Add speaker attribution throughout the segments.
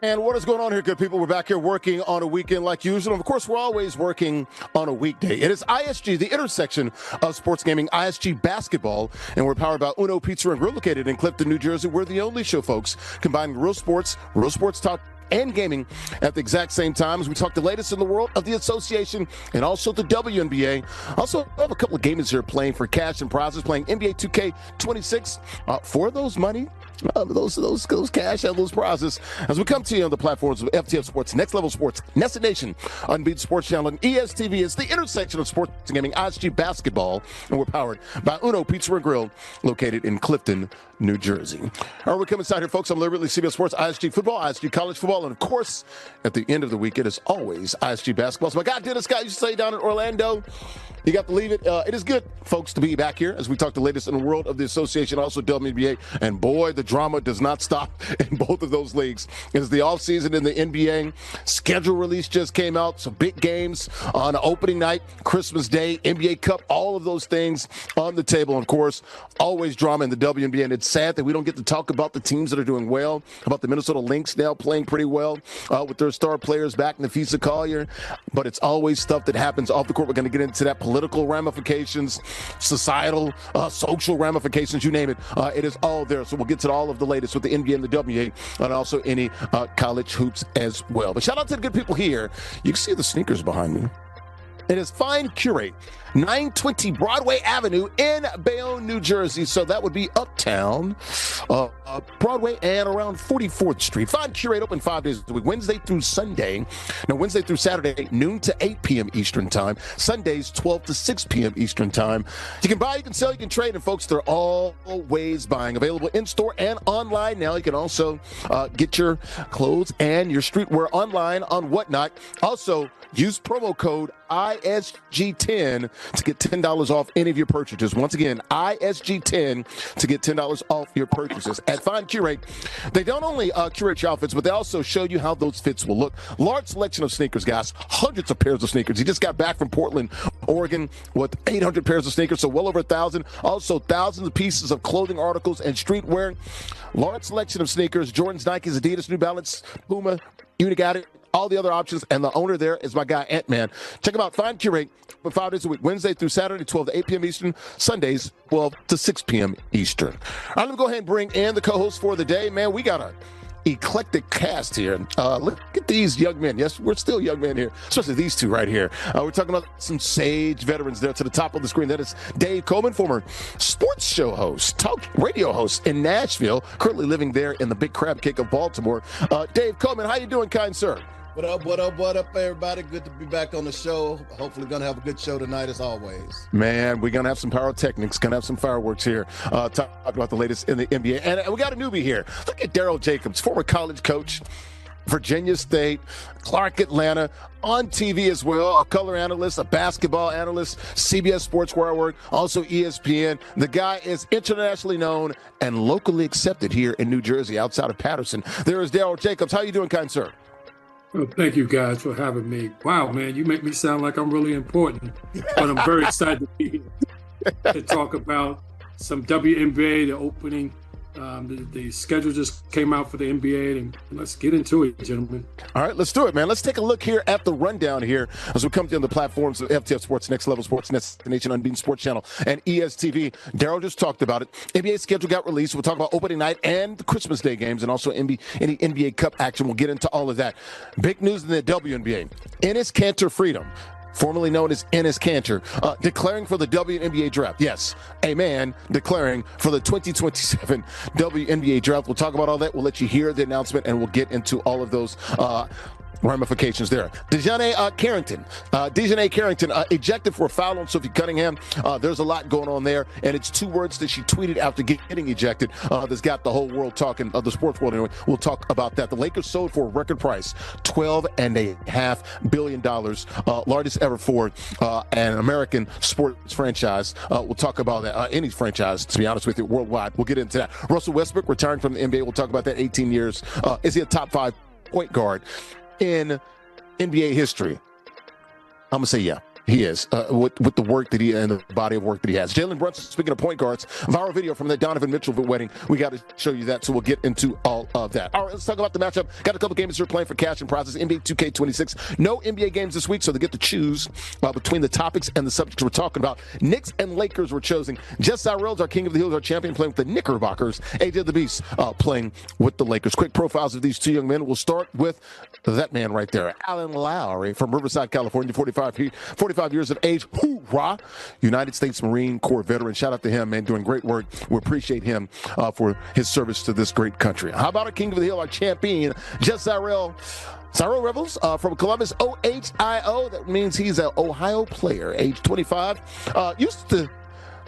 Speaker 1: And what is going on here, good people? We're back here working on a weekend like usual. And of course, we're always working on a weekday. It is ISG, the intersection of sports gaming, ISG basketball, and we're powered by Uno Pizza and Grill, located in Clifton, New Jersey. We're the only show, folks, combining real sports talk, and gaming at the exact same time as we talk the latest in the world of the association and also the WNBA. Also, I have a couple of gamers here playing for cash and prizes, playing NBA 2K26 for those money. Those cash and those prizes as we come to you on the platforms of FTF Sports, Next Level Sports, Nested Nation, Unbeaten Sports Channel, and ESTV. It's the intersection of sports and gaming, ISG basketball, and we're powered by Uno Pizza and Grill, located in Clifton, New Jersey. All right, we're coming inside here, folks. I'm literally CBS Sports, ISG football, ISG college football, and of course, at the end of the week, it is always ISG basketball. So my guy Dennis Scott used to say down in Orlando, you got to leave it. It is good, folks, to be back here as we talk the latest in the world of the association, also WNBA, and boy, the drama does not stop in both of those leagues. It is the offseason in the NBA. Schedule release just came out. Some big games on opening night, Christmas Day, NBA Cup, all of those things on the table. And of course, always drama in the WNBA. And it's sad that we don't get to talk about the teams that are doing well, about the Minnesota Lynx now playing pretty well with their star players back in Nafisa Collier. But it's always stuff that happens off the court. We're going to get into that, political ramifications, societal, social ramifications, you name it. It is all there. So we'll get to all of the latest with the NBA and the WA, and also any college hoops as well. But shout out to the good people here. You can see the sneakers behind me. It is Fine Curate, 920 Broadway Avenue in Bayonne, New Jersey. So that would be uptown, Broadway, and around 44th Street. Fine Curate open 5 days a week, Wednesday through Sunday. Now, Wednesday through Saturday, noon to 8 p.m. Eastern Time. Sundays, 12 to 6 p.m. Eastern Time. You can buy, you can sell, you can trade, and folks, they're always buying. Available in-store and online now. You can also get your clothes and your streetwear online on Whatnot. Also, use promo code ISG10 to get $10 off any of your purchases. Once again, ISG10 to get $10 off your purchases. At Fine Curate, they don't only curate your outfits, but they also show you how those fits will look. Large selection of sneakers, guys. Hundreds of pairs of sneakers. He just got back from Portland, Oregon with 800 pairs of sneakers, so well over 1,000. Also, thousands of pieces of clothing articles and streetwear. Large selection of sneakers. Jordans, Nikes, Adidas, New Balance, Puma. You got it. All the other options, and the owner there is my guy, Ant-Man. Check him out, Fine Curate, for 5 days a week, Wednesday through Saturday, 12 to 8 p.m. Eastern, Sundays, 12 to 6 p.m. Eastern. All right, let me go ahead and bring in the co-host for the day. Man, we got a eclectic cast here. Look at these young men. Yes, we're still young men here, especially these two right here. We're talking about some sage veterans there to the top of the screen. That is Dave Coleman, former sports show host, talk radio host in Nashville, currently living there in the Big Crab Cake of Baltimore. Dave Coleman, how you doing, kind sir?
Speaker 2: What up, everybody? Good to be back on the show. Hopefully going to have a good show tonight, as always.
Speaker 1: Man, we're going to have some pyrotechnics, going to have some fireworks here. Talk about the latest in the NBA. And we got a newbie here. Look at Daryl Jacobs, former college coach, Virginia State, Clark Atlanta, on TV as well, a color analyst, a basketball analyst, CBS Sports where I work, also ESPN. The guy is internationally known and locally accepted here in New Jersey, outside of Patterson. There is Daryl Jacobs. How you doing, kind sir?
Speaker 3: Well, thank you guys for having me. Wow, man, you make me sound like I'm really important, but I'm very excited to be here to talk about some WNBA, the opening. The schedule just came out for the NBA, and let's get into it, gentlemen.
Speaker 1: All right, let's do it, man. Let's take a look here at the rundown here as we come to the platforms of FTF Sports, Next Level Sports, Nested Nation, Unbeaten Sports Channel, and ESTV. Daryl just talked about it. NBA schedule got released. We'll talk about opening night and the Christmas Day games, and also any NBA Cup action. We'll get into all of that. Big news in the WNBA. Enes Kanter Freedom, formerly known as Enes Kanter, declaring for the WNBA draft. Yes, a man declaring for the 2027 WNBA draft. We'll talk about all that. We'll let you hear the announcement, and we'll get into all of those ramifications there. Dejanay Carrington ejected for a foul on Sophie Cunningham. There's a lot going on there, and it's 2 words that she tweeted after getting ejected that's got the whole world talking, the sports world anyway. We'll talk about that. The Lakers sold for a record price, $12.5 billion, largest ever for an American sports franchise. We'll talk about that, any franchise, to be honest with you, worldwide. We'll get into that. Russell Westbrook retiring from the NBA. We'll talk about that. 18 years. Is he a top 5 point guard in NBA history? I'm going to say yeah. he is with the work that he and the body of work that he has. Jalen Brunson, speaking of point guards, viral video from the Donovan Mitchell wedding. We got to show you that, so we'll get into all of that. All right, let's talk about the matchup. Got a couple games you're playing for cash and prizes. NBA 2K26. No NBA games this week, so they get to choose between the topics and the subjects we're talking about. Knicks and Lakers were chosen. Jess Cyrill's our King of the Hills, our champion, playing with the Knickerbockers. AJ the Beast playing with the Lakers. Quick profiles of these two young men. We'll start with that man right there, Alan Lowry from Riverside, California, 45 years of age. Hoorah! United States Marine Corps veteran. Shout out to him, man, doing great work. We appreciate him for his service to this great country. How about our King of the Hill, our champion, Jess Cyril Rebels from Columbus, OHIO. That means he's an Ohio player, age 25. Used to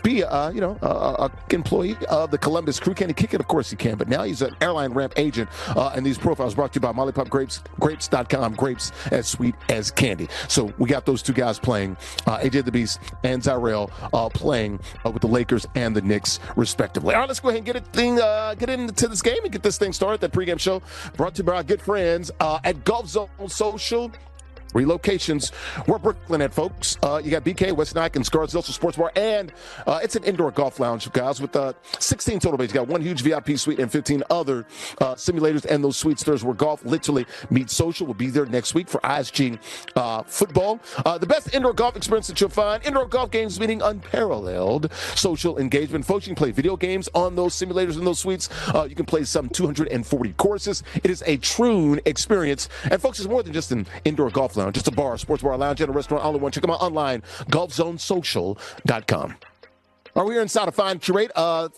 Speaker 1: be a employee of the Columbus Crew. Can he kick it? Of course he can, but now he's an airline ramp agent, and these profiles brought to you by MollyPopGrapes.com. Grapes as sweet as candy. So we got those two guys playing, AJ the Beast and Zyrell playing with the Lakers and the Knicks respectively. All right, let's go ahead and get into this game and get this thing started. That pregame show brought to you by our good friends at Golf Zone Social. Relocations. We're Brooklyn at, folks. You got BK, West Nike, and Scarsdale Sports Bar, and it's an indoor golf lounge, guys, with 16 total bays. You got one huge VIP suite and 15 other simulators, and those suites, there's where golf literally meets social. We'll be there next week for ISG football. The best indoor golf experience that you'll find. Indoor golf games meaning unparalleled social engagement. Folks, you can play video games on those simulators and those suites. You can play some 240 courses. It is a true experience. And, folks, it's more than just an indoor golf lounge. Just a bar, sports bar, lounge, and a restaurant all in one. Check them out online, golfzonesocial.com. We are inside a fine curate,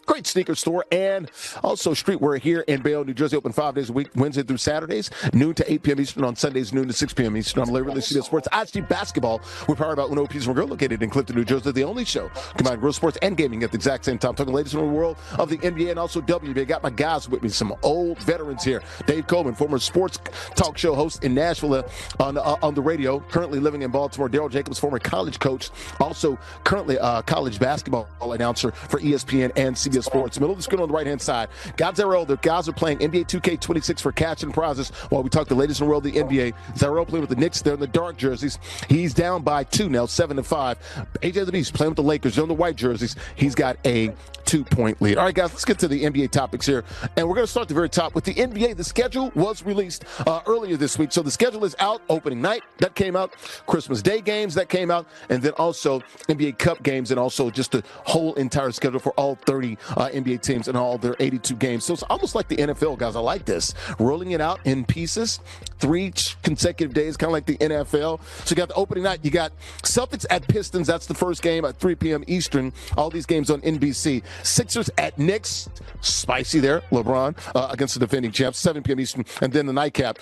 Speaker 1: great sneaker store, and also streetwear here in Bayonne, New Jersey. Open 5 days a week, Wednesday through Saturdays, noon to 8 p.m. Eastern, on Sundays, noon to 6 p.m. Eastern. I'm Larry Ridley, CBS Sports. ISG Basketball. We're powered by Uno Pizza and Grill, located in Clifton, New Jersey. The only show combined grill sports and gaming at the exact same time. Talking latest in the world of the NBA and also WNBA. Got my guys with me, some old veterans here. Dave Coleman, former sports talk show host in Nashville on the radio, currently living in Baltimore. Daryl Jacobs, former college coach, also currently college basketball announcer for ESPN and CBS Sports. Middle of the screen on the right-hand side. Zyrell, the guys are playing NBA 2K26 for cash and prizes while we talk the latest in the world of the NBA. Zyrell playing with the Knicks. They're in the dark jerseys. He's down by 2 now, 7-5. AJ the Beast playing with the Lakers. They're in the white jerseys. He's got a 2-point lead. All right, guys, let's get to the NBA topics here. And we're going to start at the very top with the NBA. The schedule was released earlier this week. So the schedule is out. Opening night, that came out. Christmas Day games, that came out. And then also NBA Cup games, and also just the whole entire schedule for all 30 NBA teams and all their 82 games. So it's almost like the NFL, guys. I like this. Rolling it out in pieces, 3 consecutive days, kind of like the NFL. So you got the opening night. You got Celtics at Pistons. That's the first game at 3 p.m. Eastern. All these games on NBC. Sixers at Knicks. Spicy there. LeBron against the defending champs, 7 p.m. Eastern. And then the nightcap,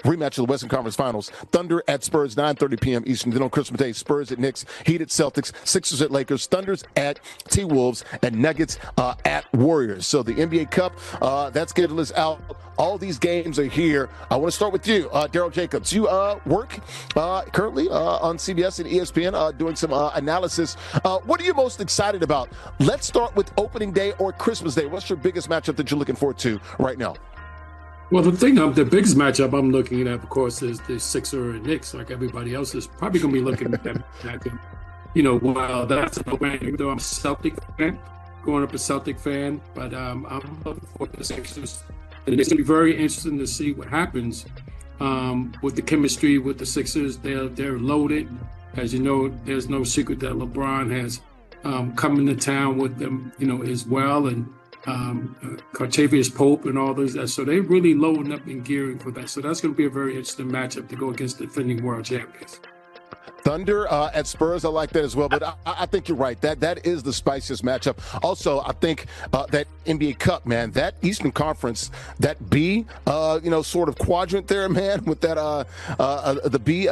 Speaker 1: rematch of the Western Conference Finals. Thunder at Spurs, 9:30 p.m. Eastern. Then on Christmas Day, Spurs at Knicks, Heat at Celtics, Sixers at Lakers, Thunders at T-Wolves, and Nuggets at Warriors. So the NBA Cup, that schedule is out. All these games are here. I want to start with you, Daryl Jacobs. You work currently on CBS and ESPN doing some analysis. What are you most excited about? Let's start with opening day or Christmas Day. What's your biggest matchup that you're looking forward to right now?
Speaker 3: Well, the biggest matchup I'm looking at, of course, is the Sixers and Knicks. Like everybody else is probably going to be looking at that matchup. Well, that's a no-brainer. Even though I'm a Celtic fan, growing up a Celtic fan, but I'm looking forward to the Sixers. And it's going to be very interesting to see what happens with the chemistry with the Sixers. They're loaded. As you know, there's no secret that LeBron has come into town with them, as well, and Cartavius Pope and all those. So they're really loading up and gearing for that. So that's going to be a very interesting matchup to go against the defending world champions.
Speaker 1: Thunder at Spurs, I like that as well. But I think you're right. That is the spiciest matchup. Also, I think that NBA Cup, man, that Eastern Conference, that B, sort of quadrant there, man, with that the B,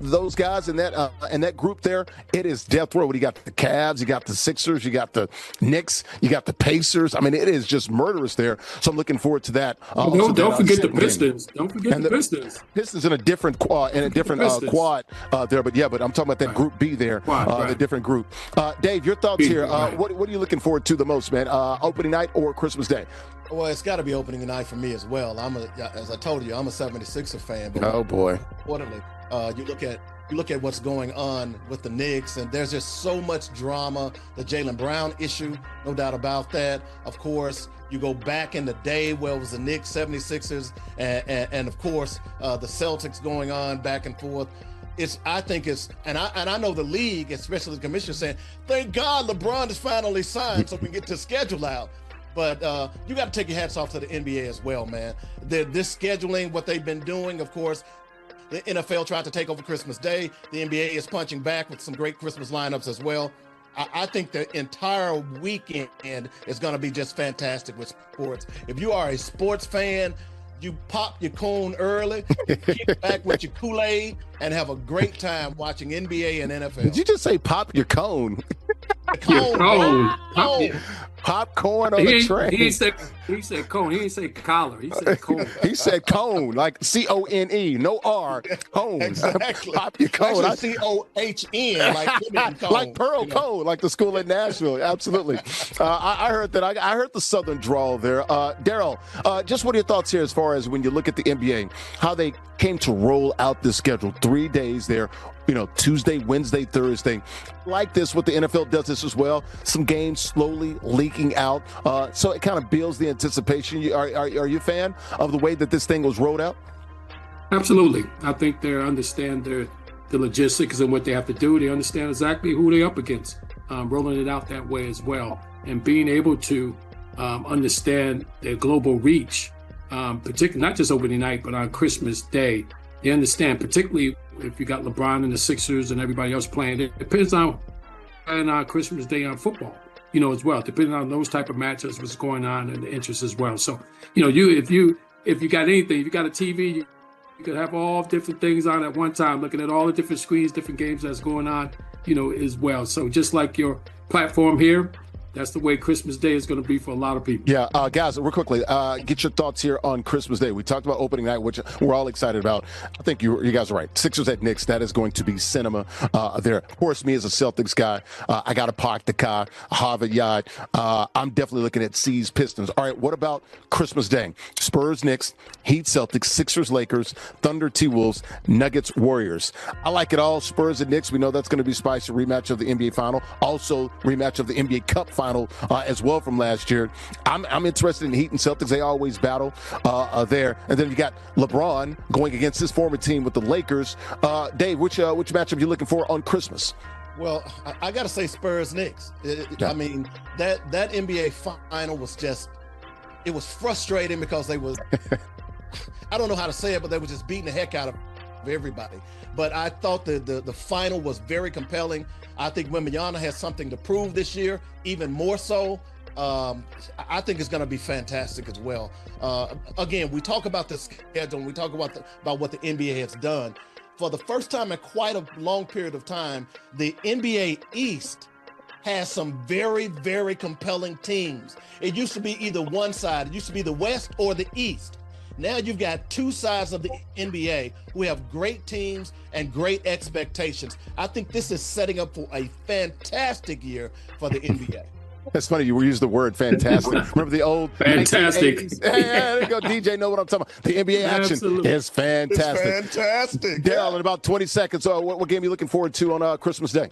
Speaker 1: those guys in that group there, it is death row. You got the Cavs, you got the Sixers, you got the Knicks, you got the Pacers. I mean, it is just murderous there. So I'm looking forward to that.
Speaker 3: Don't forget the Pistons. Don't forget the Pistons.
Speaker 1: Pistons in a different quad there, but yeah. But I'm talking about that Group B there, the different group. Dave, your thoughts here. What are you looking forward to the most, man? Opening night or Christmas Day?
Speaker 2: Well, it's got to be opening night for me as well. As I told you, I'm a 76er fan. But
Speaker 1: oh boy!
Speaker 2: Importantly, you look at you look at what's going on with the Knicks, and there's just so much drama. The Jaylen Brown issue, no doubt about that. Of course, you go back in the day where it was the Knicks, 76ers, and of course, the Celtics going on back and forth. I think it's, and I know the league, especially the commissioner, saying, thank God LeBron is finally signed so we can get the schedule out. But you got to take your hats off to the NBA as well, man. This scheduling, what they've been doing, of course, the NFL tried to take over Christmas Day. The NBA is punching back with some great Christmas lineups as well. I think the entire weekend is going to be just fantastic with sports. If you are a sports fan, you pop your cone early, kick back with your Kool-Aid, and have a great time watching NBA and NFL.
Speaker 1: Did you just say pop your cone? Popcorn on the tray.
Speaker 3: He said cone. He didn't say collar. He said cone.
Speaker 1: He said cone, like C-O-N-E, no R, cone.
Speaker 2: Exactly.
Speaker 1: Pop your cone.
Speaker 2: C-O-H-N, like cone,
Speaker 1: like Pearl Cone, like the school in Nashville. Absolutely. I heard that. I heard the Southern drawl there. Daryl, just what are your thoughts here as far as when you look at the NBA, how they came to roll out this schedule? 3 days there. Tuesday, Wednesday, Thursday. Like this, what the NFL does this as well. Some games slowly leaking out. So it kind of builds the anticipation. Are you a fan of the way that this thing was rolled out?
Speaker 3: Absolutely. I think they understand the logistics and what they have to do. They understand exactly who they're up against, rolling it out that way as well. And being able to understand their global reach, particularly not just opening night, but on Christmas Day. They understand, particularly if you got LeBron and the Sixers and everybody else playing. It depends on Christmas Day on football, as well. Depending on those type of matches, what's going on and the interest as well. So, if you got anything, if you got a TV, you could have all different things on at one time, looking at all the different screens, different games that's going on, as well. So just like your platform here, that's the way Christmas Day is going to be for a lot of people.
Speaker 1: Yeah, guys, real quickly, get your thoughts here on Christmas Day. We talked about opening night, which we're all excited about. I think you guys are right. Sixers at Knicks, that is going to be cinema there. Of course, me as a Celtics guy, I got to park the car, Harvard Yard. I'm definitely looking at C's Pistons. All right, what about Christmas Day? Spurs, Knicks, Heat, Celtics, Sixers, Lakers, Thunder, T-Wolves, Nuggets, Warriors. I like it all. Spurs and Knicks, we know that's going to be spicy. Rematch of the NBA Final. Also, rematch of the NBA Cup Final as well from last year. I'm interested in Heat and Celtics. They always battle there. And then you got LeBron going against his former team with the Lakers. Dave, which matchup are you looking for on Christmas?
Speaker 2: Well, I got to say Spurs Knicks. I mean, that NBA Final was just, it was frustrating because they was, I don't know how to say it, but they were just beating the heck out of everybody. But I thought the final was very compelling. I think Wembanyama has something to prove this year, even more so. I think it's going to be fantastic as well. Again, we talk about the schedule, and we talk about what the NBA has done. For the first time in quite a long period of time, the NBA East has some very, very compelling teams. It used to be either one side. It used to be the West or the East. Now you've got two sides of the NBA who have great teams and great expectations. I think this is setting up for a fantastic year for the NBA.
Speaker 1: That's funny. You used the word fantastic. Remember the old
Speaker 3: fantastic?
Speaker 1: Yeah, there you go. DJ know what I'm talking about. The NBA action is fantastic.
Speaker 2: It's fantastic.
Speaker 1: Daryl, in about 20 seconds, what game are you looking forward to on Christmas Day?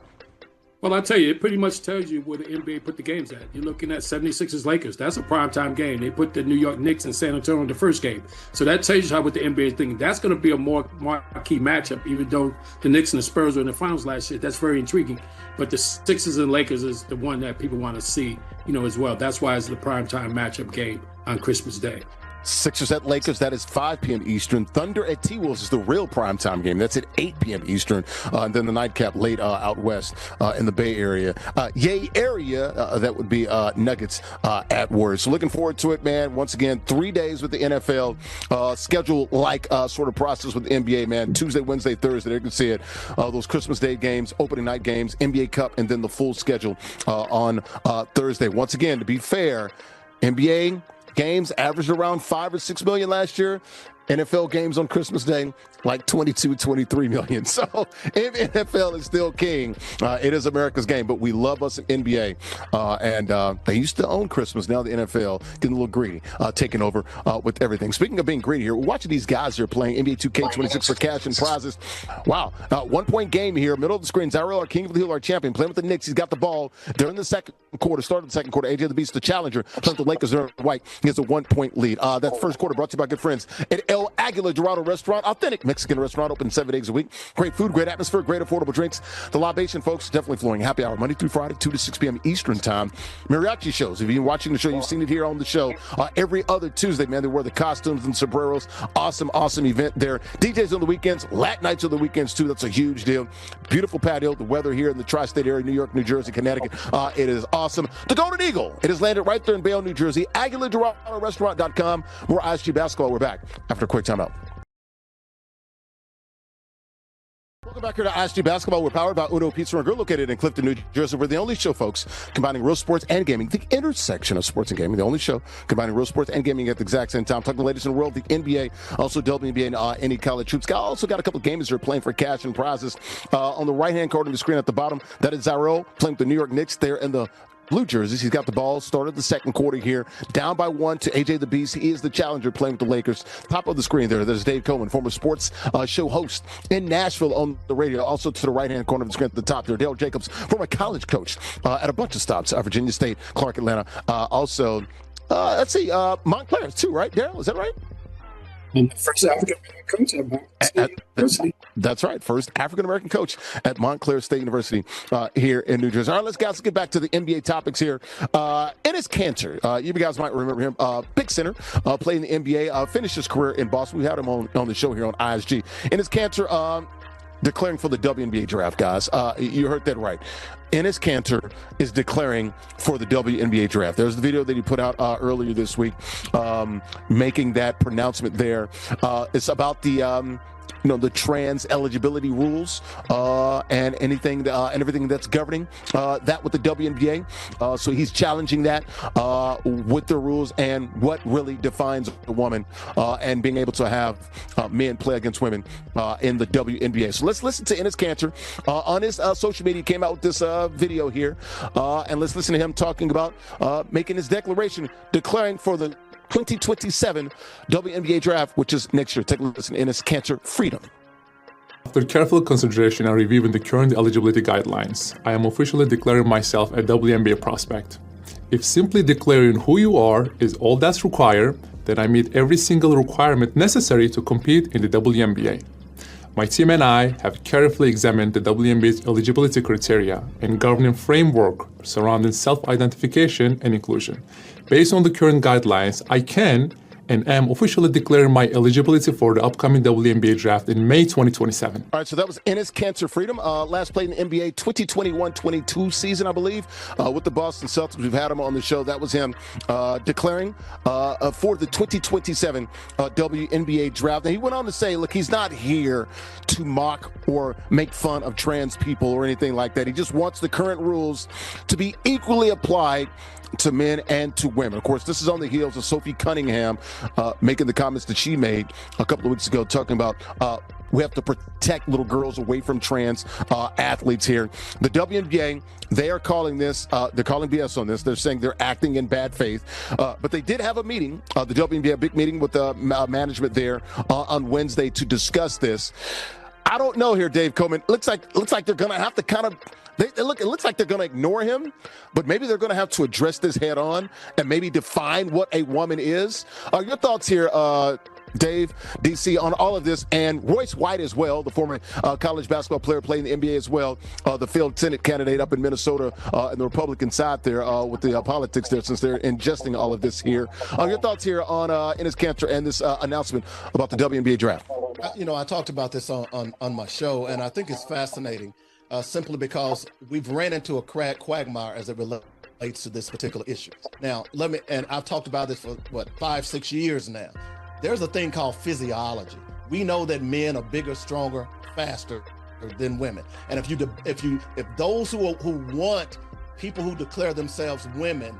Speaker 3: Well, I'll tell you, it pretty much tells you where the NBA put the games at. You're looking at 76ers Lakers. That's a primetime game. They put the New York Knicks and San Antonio in the first game. So that tells you how what the NBA is thinking. That's going to be a more key matchup, even though the Knicks and the Spurs were in the finals last year. That's very intriguing. But the Sixers and Lakers is the one that people want to see, as well. That's why it's the primetime matchup game on Christmas Day.
Speaker 1: Sixers at Lakers, that is 5 p.m. Eastern. Thunder at T-Wolves is the real primetime game. That's at 8 p.m. Eastern. And then the nightcap late out west in the Bay Area. Yay area, that would be Nuggets at Warriors. So looking forward to it, man. Once again, 3 days with the NFL. Schedule-like sort of process with the NBA, man. Tuesday, Wednesday, Thursday. You can see it. Those Christmas Day games, opening night games, NBA Cup, and then the full schedule on Thursday. Once again, to be fair, NBA games averaged around 5 or 6 million last year. NFL games on Christmas Day, like 22, 23 million. So NFL is still king. It is America's game, but we love us in NBA. And they used to own Christmas. Now the NFL getting a little greedy, taking over with everything. Speaking of being greedy here, we're watching these guys here playing NBA 2K26 for cash and prizes. Wow. 1 point game here, middle of the screen. Zyrell, our king of the hill, our champion, playing with the Knicks. He's got the ball during the second quarter, start of the second quarter. AJ the Beast, the challenger, playing with the Lakers. They're white. He has a 1 point lead. That first quarter brought to you by good friends at El Aguila Dorado Restaurant, authentic Mexican restaurant, open 7 days a week. Great food, great atmosphere, great affordable drinks. The libation, folks, definitely flowing. Happy hour, Monday through Friday, 2 to 6 p.m. Eastern time. Mariachi shows. If you've been watching the show, you've seen it here on the show. Every other Tuesday, man, they wear the costumes and sombreros. Awesome event there. DJs on the weekends, lat nights on the weekends, too. That's a huge deal. Beautiful patio. The weather here in the tri-state area, New York, New Jersey, Connecticut. It is awesome. The Golden Eagle. It has landed right there in Bayonne, New Jersey. AguilaDoradoRestaurant.com. More ISG basketball. We're back after a quick timeout. Welcome back here to ISG Basketball. We're powered by Uno Pizza and Grill, located in Clifton, New Jersey. We're the only show, folks, combining real sports and gaming, the intersection of sports and gaming. The only show combining real sports and gaming at the exact same time. Talking the latest in the world, the NBA, also WNBA, and any college hoops. Also got a couple of gamers who are playing for cash and prizes. On the right-hand corner of the screen at the bottom, that is Zyrell playing with the New York Knicks there in the blue jerseys. He's got the ball, started the second quarter here, down by 1 to AJ the Beast. He is the challenger playing with the Lakers. Top of the screen there's Dave Coleman, former sports show host in Nashville on the radio. Also to the right-hand corner of the screen at the top there, Dale Jacobs, former college coach at a bunch of stops, Virginia State, Clark, Atlanta. Let's see, Montclair too, right, Daryl? Is that right?
Speaker 3: And the first African-American coach at Montclair State University.
Speaker 1: That's right. First African-American coach at Montclair State University here in New Jersey. All right, let's get back to the NBA topics here. Enes Kanter, you guys might remember him. Big center, played in the NBA, finished his career in Boston. We had him on the show here on ISG. Enes Kanter declaring for the WNBA draft, guys. You heard that right. Enes Kanter is declaring for the WNBA draft. There's the video that he put out earlier this week, making that pronouncement there. It's about the the trans eligibility rules and anything and everything that's governing that with the WNBA. So he's challenging that with the rules and what really defines a woman and being able to have men play against women in the WNBA. So let's listen to Enes Kanter on his social media. He came out with this video here, and let's listen to him talking about making his declaration, declaring for the 2027 WNBA draft, which is next year. Take a listen to Enes Kanter, Freedom.
Speaker 4: After careful consideration and reviewing the current eligibility guidelines, I am officially declaring myself a WNBA prospect. If simply declaring who you are is all that's required, then I meet every single requirement necessary to compete in the WNBA. My team and I have carefully examined the WNBA's eligibility criteria and governing framework surrounding self-identification and inclusion. Based on the current guidelines, I can and am officially declaring my eligibility for the upcoming WNBA draft in May 2027.
Speaker 1: All right, so that was Enes Kanter, Freedom. Last played in the NBA 2021-22 season, I believe, with the Boston Celtics. We've had him on the show. That was him declaring for the 2027 WNBA draft. And he went on to say, look, he's not here to mock or make fun of trans people or anything like that. He just wants the current rules to be equally applied to men and to women. Of course, this is on the heels of Sophie Cunningham making the comments that she made a couple of weeks ago, talking about we have to protect little girls away from trans athletes here. The WNBA, they are calling this, they're calling BS on this. They're saying they're acting in bad faith. But they did have a meeting, the WNBA, a big meeting with the management there on Wednesday to discuss this. I don't know here, Dave Coleman. Looks like they're going to have to kind of it looks like they're going to ignore him, but maybe they're going to have to address this head on and maybe define what a woman is. Your thoughts here, Dave, DC, on all of this, and Royce White as well, the former college basketball player playing the NBA as well, the field Senate candidate up in Minnesota in the Republican side there with the politics there, since they're ingesting all of this here. Your thoughts here on Enes Kanter and this announcement about the WNBA draft?
Speaker 2: I talked about this on my show, and I think it's fascinating simply because we've ran into a quagmire as it relates to this particular issue. Now, and I've talked about this for 5-6 years now. There's a thing called physiology. We know that men are bigger, stronger, faster than women. And if those who want people who declare themselves women,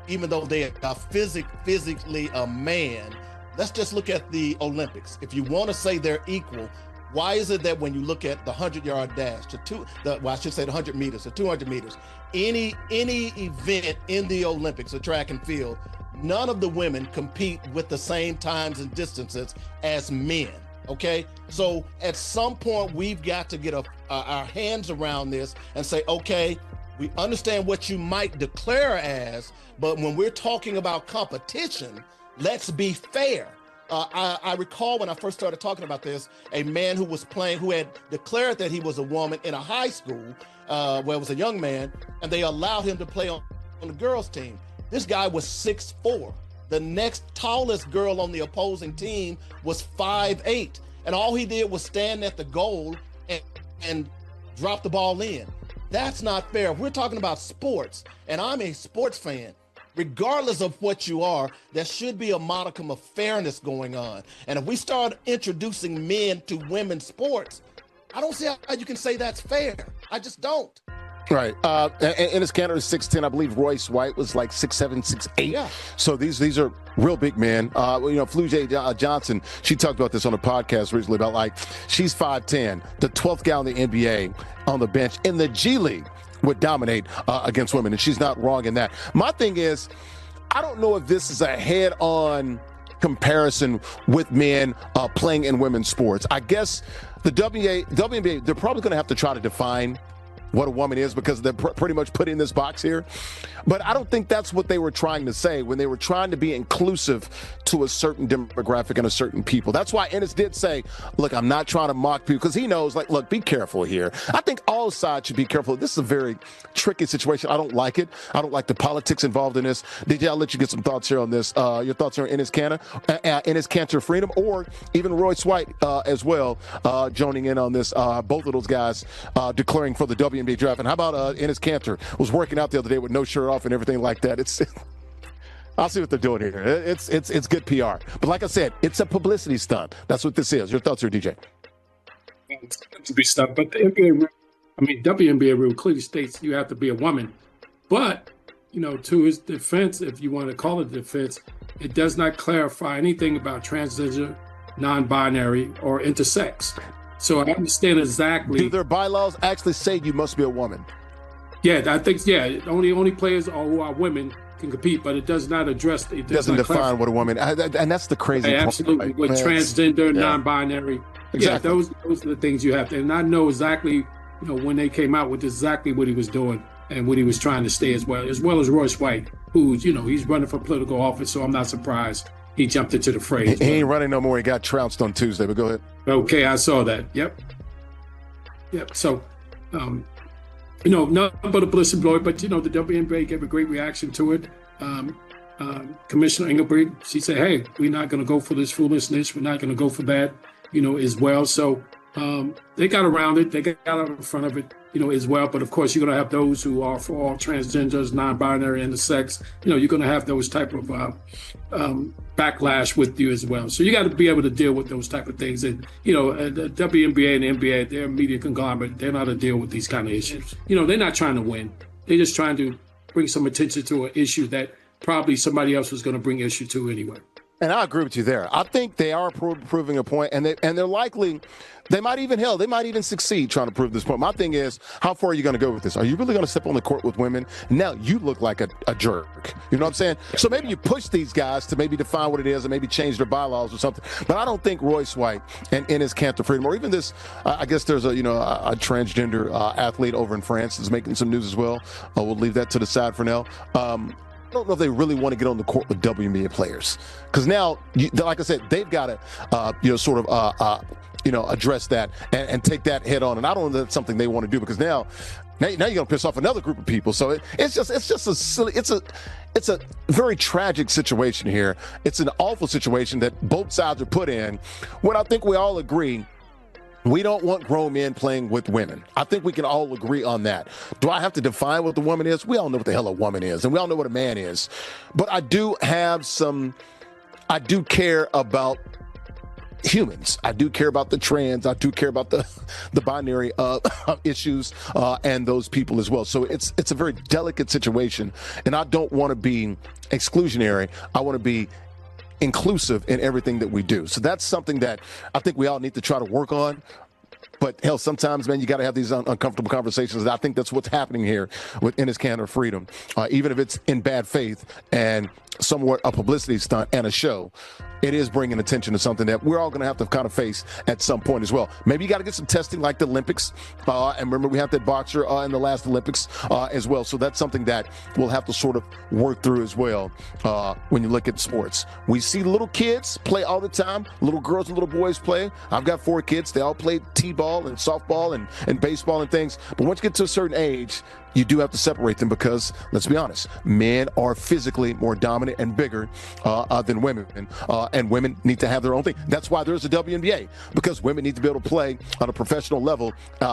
Speaker 2: even though they are physically a man, let's just look at the Olympics. If you want to say they're equal, why is it that when you look at the 100-yard dash, I should say the 100 meters, the 200 meters, any event in the Olympics, the track and field, none of the women compete with the same times and distances as men? Okay, so at some point we've got to get our hands around this and say, okay, we understand what you might declare as, but when we're talking about competition, let's be fair. I recall when I first started talking about this, a man who had declared that he was a woman in a high school, where it was a young man, and they allowed him to play on the girls' team. This guy was 6'4". The next tallest girl on the opposing team was 5'8", and all he did was stand at the goal and drop the ball in. That's not fair. We're talking about sports, and I'm a sports fan. Regardless of what you are, there should be a modicum of fairness going on. And if we start introducing men to women's sports, I don't see how you can say that's fair. I just don't.
Speaker 1: Right. And his Canada is 6'10". I believe Royce White was like 6'7", 6'8".
Speaker 2: Yeah.
Speaker 1: So these are real big men. Flujay Johnson, she talked about this on a podcast recently about like she's 5'10", the 12th guy in the NBA on the bench in the G League would dominate against women, and she's not wrong in that. My thing is, I don't know if this is a head-on comparison with men playing in women's sports. I guess the WNBA, they're probably going to have to try to define what a woman is because they're pretty much put in this box here. But I don't think that's what they were trying to say when they were trying to be inclusive to a certain demographic and a certain people. That's why Ennis did say, look, I'm not trying to mock people, because he knows, like, look, be careful here. I think all sides should be careful. This is a very tricky situation. I don't like it. I don't like the politics involved in this. DJ, I'll let you get some thoughts here on this. Your thoughts are Ennis Cantor Freedom, or even Royce White as well, joining in on this. Both of those guys declaring for the WNBA draft. And how about Ennis Cantor was working out the other day with no shirt off and everything like that. I'll see what they're doing here. It's good PR. But like I said, it's a publicity stunt. That's what this is. Your thoughts here, DJ?
Speaker 3: It's good to be stunt, but the WNBA rule clearly states you have to be a woman. But, to his defense, if you want to call it defense, it does not clarify anything about transgender, non-binary, or intersex. So I understand exactly.
Speaker 1: Do their bylaws actually say you must be a woman?
Speaker 3: Yeah, I think, only players who are women can compete, but it does not address. It
Speaker 1: doesn't define what a woman, and that's the crazy point.
Speaker 3: Absolutely, right? With transgender, non-binary.
Speaker 1: Exactly.
Speaker 3: Yeah, those are the things you have to. And I know exactly, when they came out with exactly what he was doing and what he was trying to stay as well as Royce White, who's, he's running for political office, so I'm not surprised he jumped into the fray.
Speaker 1: He ain't running no more. He got trounced on Tuesday, but go ahead.
Speaker 3: Okay, I saw that. Yep. So, nothing but a bliss and glory, but, the WNBA gave a great reaction to it. Commissioner Engelbert, she said, hey, we're not going to go for this foolishness. We're not going to go for that, as well. So they got around it. They got out in front of it, as well. But, of course, you're going to have those who are for all transgenders, non-binary, intersex. You're going to have those type of backlash with you as well. So you got to be able to deal with those type of things. And, the WNBA and the NBA, they're a media conglomerate. They're not to deal with these kind of issues. They're not trying to win. They're just trying to bring some attention to an issue that probably somebody else was going to bring issue to anyway.
Speaker 1: And I agree with you there. I think they are proving a point, and they're likely, they might even succeed trying to prove this point. My thing is, how far are you going to go with this? Are you really going to step on the court with women? Now you look like a jerk. You know what I'm saying? So maybe you push these guys to maybe define what it is and maybe change their bylaws or something. But I don't think Royce White and Ennis Cantor Freedom, or even this, I guess there's a transgender athlete over in France that's making some news as well. We'll leave that to the side for now. I don't know if they really want to get on the court with WNBA players, because now, like I said, they've got to, address that and take that head on. And I don't know if that's something they want to do, because now you're going to piss off another group of people. So it's just a silly, it's a very tragic situation here. It's an awful situation that both sides are put in, when I think we all agree we don't want grown men playing with women. I think we can all agree on that. Do I have to define what the woman is? We all know what the hell a woman is, and we all know what a man is. But I do care about humans. I do care about the trans. I do care about the binary issues and those people as well. So it's a very delicate situation, and I don't want to be exclusionary. I want to be inclusive in everything that we do. So that's something that I think we all need to try to work on. But hell, sometimes, man, you got to have these uncomfortable conversations. And I think that's what's happening here with Enes Kanter Freedom, even if it's in bad faith and somewhat a publicity stunt and a show. It is bringing attention to something that we're all going to have to kind of face at some point as well. Maybe you got to get some testing like the Olympics. And remember, we had that boxer in the last Olympics as well. So that's something that we'll have to sort of work through as well when you look at sports. We see little kids play all the time. Little girls and little boys play. I've got 4 kids. They all play t-ball and softball and baseball and things. But once you get to a certain age, you do have to separate them because, let's be honest, men are physically more dominant and bigger than women. And women need to have their own thing. That's why there's a WNBA, because women need to be able to play on a professional level,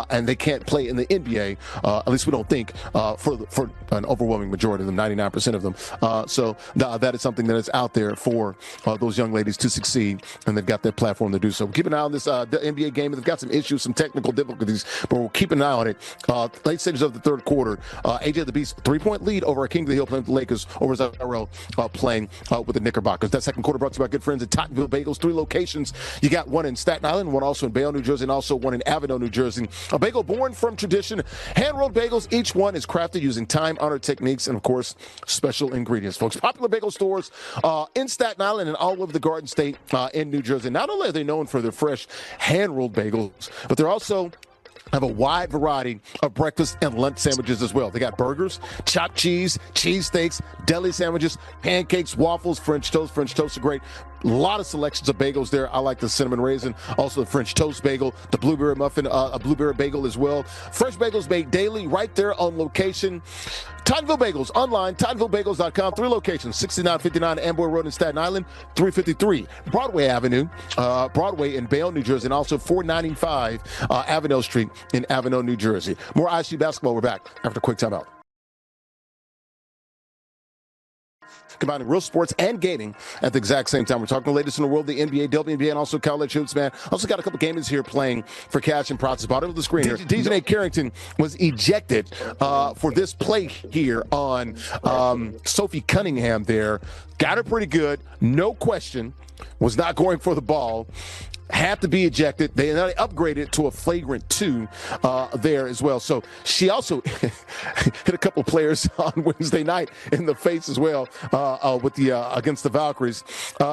Speaker 1: and they can't play in the NBA, at least we don't think, for an overwhelming majority of them, 99% of them. So that is something that is out there for those young ladies to succeed, and they've got that platform to do so. Keep an eye on this the NBA game. They've got some issues, some technical difficulties, but we'll keep an eye on it. Late stages of the third quarter, AJ the Beast, 3-point lead over King of the Hill playing with the Lakers, over Zero playing with the Knickerbockers. That second quarter brought to you by good friends at Tottenville Bagels. 3 locations. You got one in Staten Island, one also in Bayonne, New Jersey, and also one in Avenel, New Jersey. A bagel born from tradition. Hand-rolled bagels. Each one is crafted using time-honored techniques and, of course, special ingredients, folks. Popular bagel stores in Staten Island and all over the Garden State in New Jersey. Not only are they known for their fresh hand-rolled bagels, but they're also have a wide variety of breakfast and lunch sandwiches as well. They got burgers, chopped cheese, cheesesteaks, deli sandwiches, pancakes, waffles, French toast. French toast are great. A lot of selections of bagels there. I like the cinnamon raisin, also the French toast bagel, the blueberry muffin, a blueberry bagel as well. Fresh bagels made daily right there on location. Tottenville Bagels online, TottenvilleBagels.com. 3 locations, 6959 Amboy Road in Staten Island, 353 Broadway Avenue, Broadway in Bayonne, New Jersey, and also 495 Avenel Street in Avenel, New Jersey. More ISG basketball. We're back after a quick timeout. Combining real sports and gaming at the exact same time. We're talking the latest in the world, the NBA, WNBA, and also college hoops, man. Also got a couple gamers here playing for cash and prizes. Bottom of the screen here. Dejanay Carrington was ejected for this play here on Sophie Cunningham there. Got her pretty good, no question. Was not going for the ball. Had to be ejected. They upgraded to a flagrant 2 there as well. So she also hit a couple players on Wednesday night in the face as well with the against the Valkyries.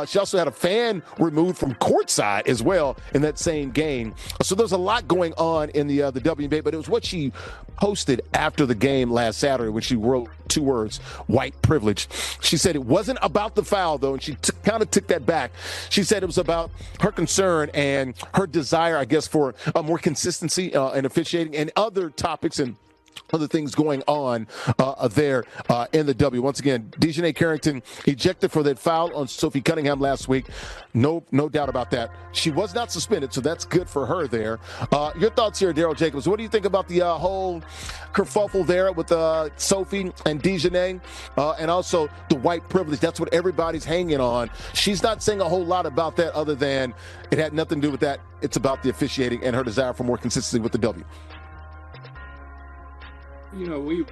Speaker 1: She also had a fan removed from courtside as well in that same game. So there's a lot going on in the WNBA, but it was what she posted after the game last Saturday when she wrote 2 words, white privilege. She said it wasn't about the foul, though, and she kind of took that back. She said it was about her concern and her desire, I guess, for more consistency in officiating and other topics and other things going on there in the W. Once again, Dejanay Carrington ejected for that foul on Sophie Cunningham last week. No doubt about that. She was not suspended, so that's good for her there. Your thoughts here, Daryl Jacobs. What do you think about the whole kerfuffle there with Sophie and Dejanay and also the white privilege? That's what everybody's hanging on. She's not saying a whole lot about that other than it had nothing to do with that. It's about the officiating and her desire for more consistency with the W.
Speaker 3: You know, we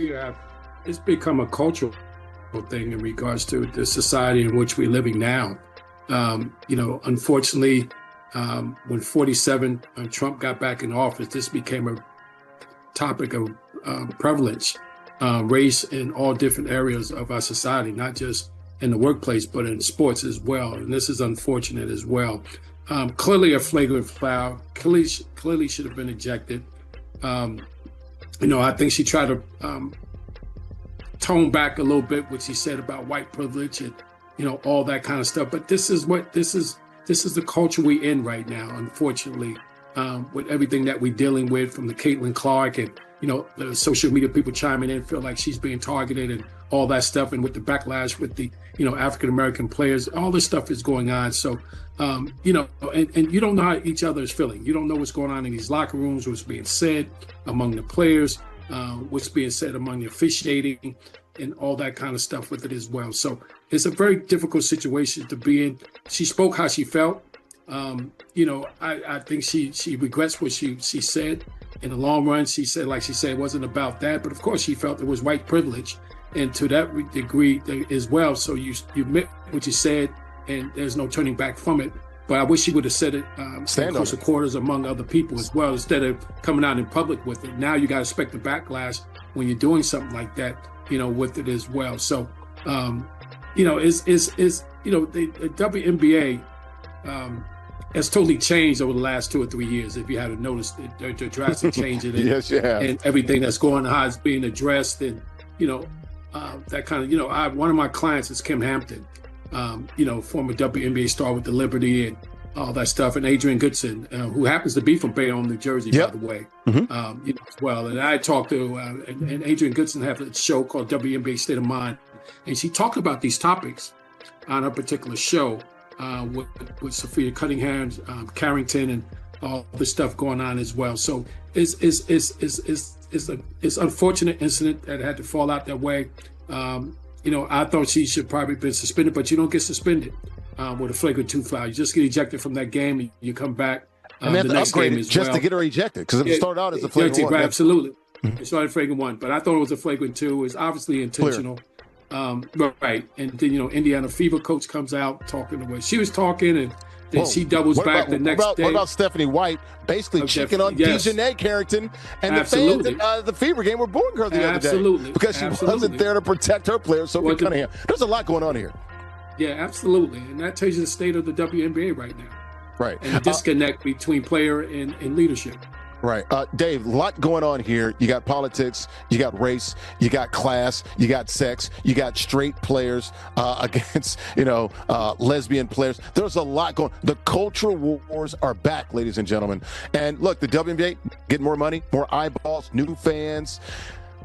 Speaker 3: have, it's become a cultural thing in regards to the society in which we're living now. You know, unfortunately, when 47 Trump got back in office, this became a topic of prevalence, race in all different areas of our society, not just in the workplace, but in sports as well. And this is unfortunate as well. Clearly a flagrant foul, clearly should have been ejected. You know, I think she tried to tone back a little bit what she said about white privilege and, you know, all that kind of stuff. But this is the culture we're in right now, unfortunately, with everything that we're dealing with, from the Caitlin Clark and, you know, the social media people chiming in, feel like she's being targeted and all that stuff. And with the backlash with the, you know, African-American players, all this stuff is going on. So, you know, and you don't know how each other is feeling. You don't know what's going on in these locker rooms, what's being said among the players, what's being said among the officiating and all that kind of stuff with it as well. So it's a very difficult situation to be in. She spoke how she felt. You know, I think she regrets what she said. In the long run, she said it wasn't about that. But of course, she felt it was white privilege. And to that degree as well. So you admit what you said and there's no turning back from it. But I wish he would have said it in close quarters among other people as well, instead of coming out in public with it. Now you got to expect the backlash when you're doing something like that, with it as well. So, the WNBA has totally changed over the last 2 or 3 years. If you hadn't noticed, the drastic change in it,
Speaker 1: yes, you have.
Speaker 3: And everything that's going on, how it's being addressed, and that kind of, one of my clients is Kim Hampton, former WNBA star with the Liberty and all that stuff, and Adrian Goodson, who happens to be from Bayonne, New Jersey, by the way, as well. And I talked to, and Adrian Goodson had a show called WNBA State of Mind, and she talked about these topics on her particular show with Sophia Cunningham, Carrington, and all this stuff going on as well. So it's an unfortunate incident that had to fall out that way. I thought she should probably have been suspended, but you don't get suspended with a flagrant 2 foul. You just get ejected from that game, and you come back
Speaker 1: the next game as
Speaker 3: just
Speaker 1: to get her ejected, because it started out as a flagrant 1.
Speaker 3: Right, absolutely. It started flagrant 1, but I thought it was a flagrant 2. It's obviously intentional. Right. And then, Indiana Fever coach comes out talking the way she was talking, and then she doubles back the next day.
Speaker 1: What about Stephanie White basically checking on Dejanay Carrington and the fans at the Fever game were booing her the other day because she wasn't there to protect her players. So Cunningham. There's a lot going on here.
Speaker 3: Yeah, absolutely. And that tells you the state of the WNBA right now.
Speaker 1: Right.
Speaker 3: And the disconnect between player and leadership.
Speaker 1: Right. Dave, a lot going on here. You got politics, you got race, you got class, you got sex, you got straight players against, lesbian players. There's a lot going on. The cultural wars are back, ladies and gentlemen. And look, the WNBA getting more money, more eyeballs, new fans.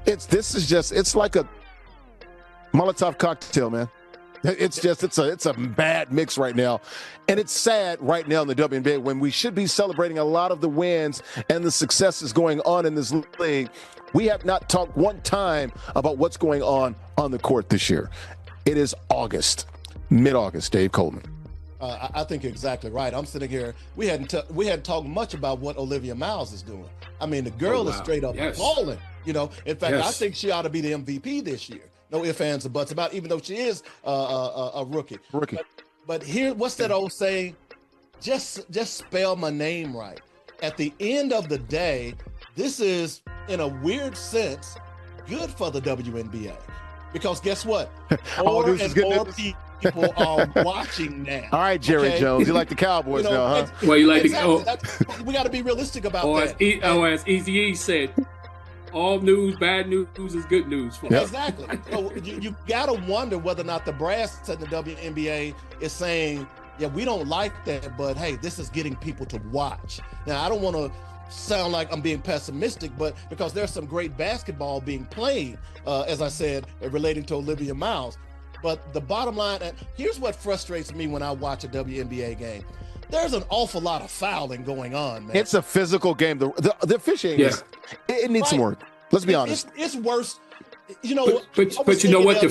Speaker 1: It's like a Molotov cocktail, man. It's a bad mix right now. And it's sad right now in the WNBA when we should be celebrating a lot of the wins and the successes going on in this league. We have not talked one time about what's going on the court this year. It is August, mid-August, Dave Coleman.
Speaker 2: I think you're exactly right. I'm sitting here. We hadn't talked much about what Olivia Miles is doing. I mean, the girl is straight up balling. In fact, I think she ought to be the MVP this year. No ifs, ands, or buts about it, even though she is a rookie. But here, what's that old saying? Just spell my name right. At the end of the day, this is, in a weird sense, good for the WNBA. Because guess what? More and more people are watching now.
Speaker 1: All right, Jerry Jones. You like the Cowboys now, huh?
Speaker 3: Well, you like
Speaker 2: we got to be realistic about that.
Speaker 3: As Eazy-E said, all news, bad news is good news.
Speaker 2: Exactly. So you got to wonder whether or not the brass at the WNBA is saying, yeah, we don't like that, but hey, this is getting people to watch. Now, I don't want to sound like I'm being pessimistic, but because there's some great basketball being played, as I said, relating to Olivia Miles. But the bottom line, and here's what frustrates me when I watch a WNBA game. There's an awful lot of fouling going on, man.
Speaker 1: It's a physical game. The officiating it needs some work. Let's be honest.
Speaker 2: It's worse.
Speaker 3: But you know what? The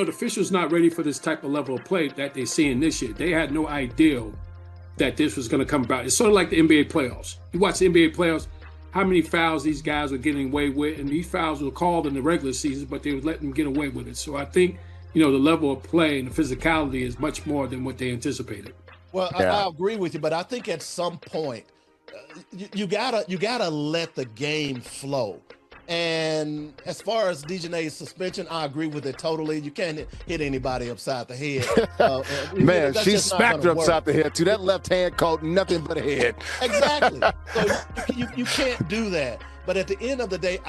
Speaker 3: officials not ready for this type of level of play that they're seeing this year. They had no idea that this was going to come about. It's sort of like the NBA playoffs. You watch the NBA playoffs, how many fouls these guys are getting away with, and these fouls were called in the regular season, but they would let them get away with it. So I think, the level of play and the physicality is much more than what they anticipated.
Speaker 2: Well, I agree with you, but I think at some point you gotta let the game flow. And as far as Dejanay's suspension, I agree with it totally. You can't hit anybody upside the head.
Speaker 1: Man, she smacked her upside the head too. That left hand caught nothing but a head.
Speaker 2: Exactly. So you can't do that. But at the end of the day,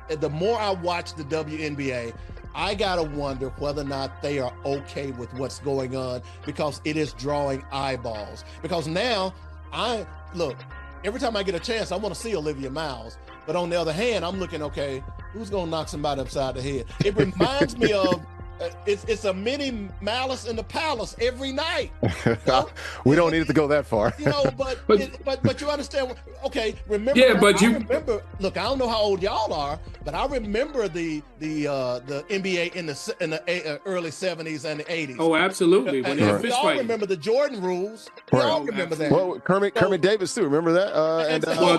Speaker 2: the more I watch the WNBA, I gotta wonder whether or not they are okay with what's going on, because it is drawing eyeballs. Because now, every time I get a chance, I want to see Olivia Miles. But on the other hand, I'm looking, okay, who's gonna knock somebody upside the head? It reminds me of it's a mini Malice in the Palace every night.
Speaker 1: We don't need it to go that far.
Speaker 2: But you understand? Okay, remember? Yeah, but remember. Look, I don't know how old y'all are, but I remember the NBA in the early '70s and the '80s.
Speaker 3: Oh, absolutely.
Speaker 2: When we all remember the Jordan rules. We all remember that.
Speaker 1: Well, Kermit Davis too. Remember that?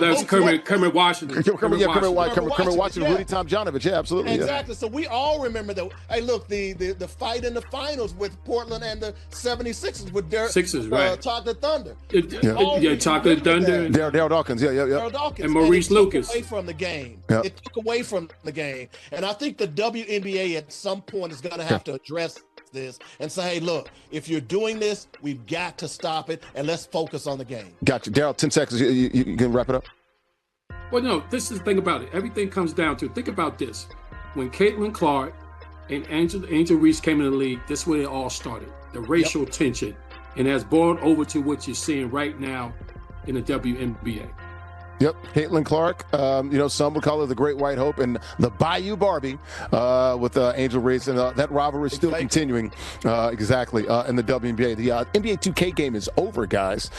Speaker 3: That's Kermit Washington.
Speaker 1: Kermit Washington, Rudy Tomjanovich. Yeah, absolutely.
Speaker 2: Exactly. So we all remember that. Hey, look, the the fight in the finals with Portland and the 76ers with
Speaker 3: Sixers, right.
Speaker 2: Chocolate Thunder.
Speaker 3: Chocolate Thunder.
Speaker 1: Darryl Dawkins,
Speaker 2: Darryl Dawkins.
Speaker 3: And Maurice Lucas.
Speaker 2: Away from the game.
Speaker 1: Yep.
Speaker 2: It took away from the game. And I think the WNBA at some point is going to have to address this and say, hey, look, if you're doing this, we've got to stop it and let's focus on the game.
Speaker 1: Gotcha. Darryl, 10 seconds. You can wrap it up?
Speaker 3: Well, no, this is the thing about it. Everything comes down to, think about this. When Caitlin Clark and Angel Reese came in the league, this is where it all started. The racial tension. And has boiled over to what you're seeing right now in the WNBA.
Speaker 1: Yep, Caitlin Clark. Some would call her the Great White Hope, and the Bayou Barbie with Angel Reese, and that rivalry is still continuing. Exactly, in the WNBA. The NBA 2K game is over, guys.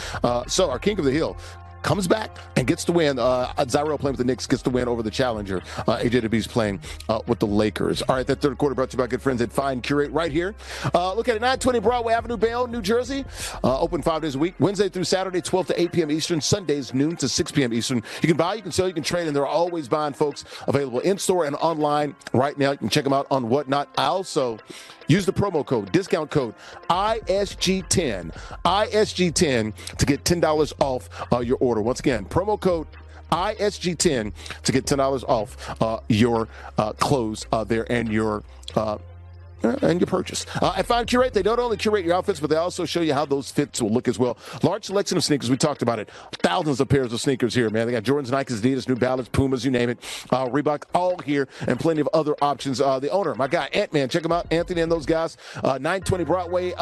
Speaker 1: So our King of the Hill comes back and gets the win. Zyrell playing with the Knicks gets the win over the challenger. AJ DeBees playing with the Lakers. All right, that third quarter brought to you by good friends at Fine Curate right here. Look at it, 920 Broadway Avenue, Bayonne, New Jersey. Open 5 days a week, Wednesday through Saturday, 12 to 8 p.m. Eastern, Sundays, noon to 6 p.m. Eastern. You can buy, you can sell, you can trade, and they're always buying folks available in-store and online right now. You can check them out on Whatnot. I also use the promo code, discount code ISG10 to get $10 off your order. Once again, promo code ISG10 to get $10 off your clothes there and your purchase. At Fine Curate, they don't only curate your outfits, but they also show you how those fits will look as well. Large selection of sneakers. We talked about it. Thousands of pairs of sneakers here, man. They got Jordans, Nikes, Adidas, New Balance, Pumas, you name it. Reebok, all here, and plenty of other options. The owner, my guy, Ant-Man. Check him out, Anthony and those guys. 920 Broadway